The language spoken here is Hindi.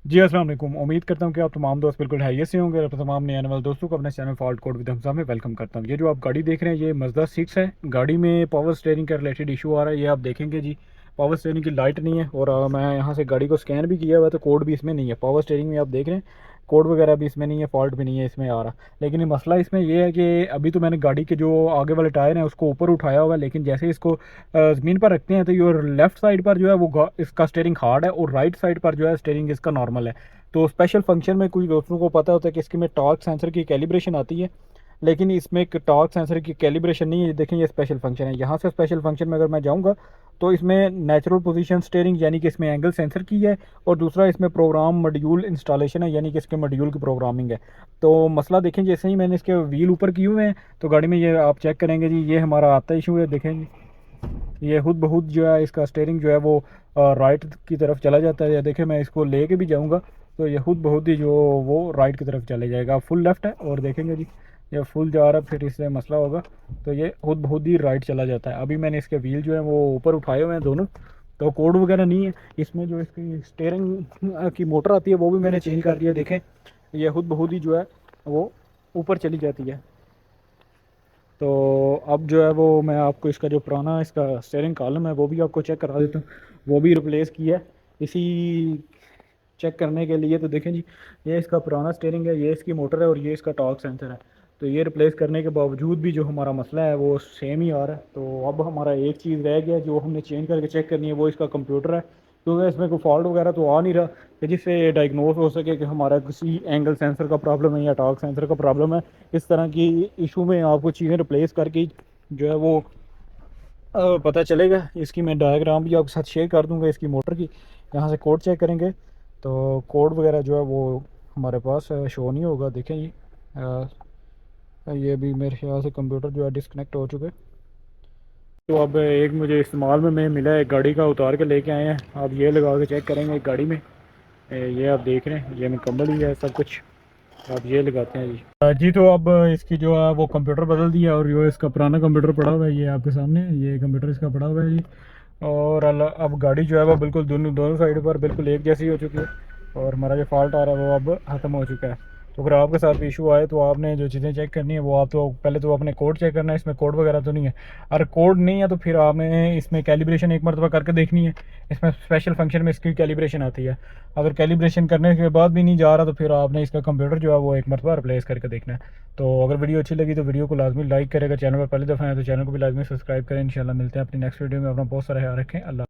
जी अस्सलाम वालेकुम। उम्मीद करता हूँ कि आप तमाम दोस्त बिल्कुल हैरियत से होंगे। और तमाम नए आने वाले दोस्तों को अपने channel fault code with Hamza में वेलकम करता हूँ। ये जो आप गाड़ी देख रहे हैं ये मज़दा 6 है। गाड़ी में पावर स्टीयरिंग का रिलेटेड इशू आ रहा है, ये आप देखेंगे जी। पावर स्टीयरिंग की लाइट नहीं है और मैं यहाँ से गाड़ी को स्कैन भी किया हुआ है तो कोड भी इसमें नहीं है। पावर स्टीयरिंग में आप देख रहे हैं कोड वगैरह भी इसमें नहीं है, फॉल्ट भी नहीं है इसमें आ रहा। लेकिन ये मसला इसमें ये है कि अभी तो मैंने गाड़ी के जो आगे वाले टायर हैं उसको ऊपर उठाया हुआ है, लेकिन जैसे ही इसको ज़मीन पर रखते हैं तो ये लेफ़्ट साइड पर जो है वो इसका स्टीयरिंग हार्ड है और राइट साइड पर जो है स्टीयरिंग इसका नॉर्मल है। तो स्पेशल फंक्शन में कुछ दोस्तों को पता होता है कि इसके में टॉर्क सेंसर की कैलिब्रेशन आती है, लेकिन इसमें एक टॉर्क सेंसर की कैलिब्रेशन नहीं है। देखें ये स्पेशल फंक्शन है। यहाँ से स्पेशल फंक्शन में अगर मैं जाऊँगा तो इसमें नेचुरल पोजीशन स्टीयरिंग यानी कि इसमें एंगल सेंसर की है, और दूसरा इसमें प्रोग्राम मॉड्यूल इंस्टॉलेशन है यानी कि इसके मॉड्यूल की प्रोग्रामिंग है। तो मसला देखें जैसे ही मैंने इसके व्हील ऊपर किए हुए हैं तो गाड़ी में ये आप चेक करेंगे जी, ये हमारा आता इशू है। देखें ये खुद बहुत जो है इसका स्टीयरिंग जो है वो राइट की तरफ चला जाता है। या देखें मैं इसको लेके भी जाऊंगा तो ये खुद बहुत ही जो वो राइट की तरफ चले जाएगा। फुल लेफ़्ट है और देखेंगे जी ये फुल जा रहा है, फिर इससे मसला होगा तो ये खुद बहुत ही राइट चला जाता है। अभी मैंने इसके व्हील जो है वो ऊपर उठाए हुए हैं दोनों, तो कोड वगैरह नहीं है इसमें। जो इसकी स्टीयरिंग की मोटर आती है वो भी मैंने चेंज कर दिया। देखें ये खुद बहुत ही जो है वो ऊपर चली जाती है। तो अब जो है वो मैं आपको इसका जो पुराना इसका स्टीयरिंग कॉलम है वो भी आपको चेक करा देता हूँ। वो भी रिप्लेस किया है इसी चेक करने के लिए। तो देखें जी ये इसका पुराना स्टीयरिंग है, ये इसकी मोटर है और ये इसका टॉर्क सेंसर है। तो ये रिप्लेस करने के बावजूद भी जो हमारा मसला है वो सेम ही आ रहा है। तो अब हमारा एक चीज़ रह गया जो हमने चेंज करके चेक करनी है, वो इसका कंप्यूटर है। क्योंकि इसमें कोई फॉल्ट वगैरह तो आ नहीं रहा कि जिससे डायग्नोस हो सके कि हमारा किसी एंगल सेंसर का प्रॉब्लम है या टॉर्क सेंसर का प्रॉब्लम है। इस तरह की इशू में आपको चीज़ें रिप्लेस करके जो है वो पता चलेगा। इसकी मैं डायग्राम भी आपके साथ शेयर कर दूंगा इसकी मोटर की। यहाँ से कोड चेक करेंगे तो कोड वगैरह जो है वो हमारे पास शो नहीं होगा। देखें ये भी मेरे ख्याल से कंप्यूटर जो है डिस्कनेक्ट हो चुके। तो अब एक मुझे इस्तेमाल में मिला है, गाड़ी का उतार के लेके आए हैं। आप ये लगा के चेक करेंगे गाड़ी में। ये आप देख रहे हैं ये मुकम्मल ही है सब कुछ। आप ये लगाते हैं जी। जी तो अब इसकी जो है वो कंप्यूटर बदल दिया और जो इसका पुराना कंप्यूटर पड़ा हुआ है ये आपके सामने, ये कंप्यूटर इसका पड़ा हुआ है जी। और अब गाड़ी जो है वो बिल्कुल दोनों दोनों साइड पर बिल्कुल एक जैसी हो चुकी है और हमारा जो फॉल्ट आ रहा है वो अब ख़त्म हो चुका है। तो अगर आपके साथ भी इशू आए तो आपने जो चीज़ें चेक करनी है वो आप तो पहले तो अपने कोड चेक करना है, इसमें कोड वगैरह तो नहीं है। अगर कोड नहीं है तो फिर आपने इसमें कैलिब्रेशन एक मरतबा करके देखनी है। इसमें स्पेशल फंक्शन में इसकी कैलिब्रेशन आती है। अगर कैलिब्रेशन करने के बाद भी नहीं जा रहा तो फिर आपने इसका कंप्यूटर जो है वो एक मरतबा रिप्लेस करके देखना है। तो अगर वीडियो अच्छी लगी तो वीडियो को लाजमी लाइक करेगा। चैनल पर पहली दफ़ा है तो चैनल को भी लाजमी सब्सक्राइब करें। इंशाल्लाह मिलते हैं अपनी नेक्स्ट वीडियो में। अपना बहुत सारा ख्याल रखें। अल्लाह।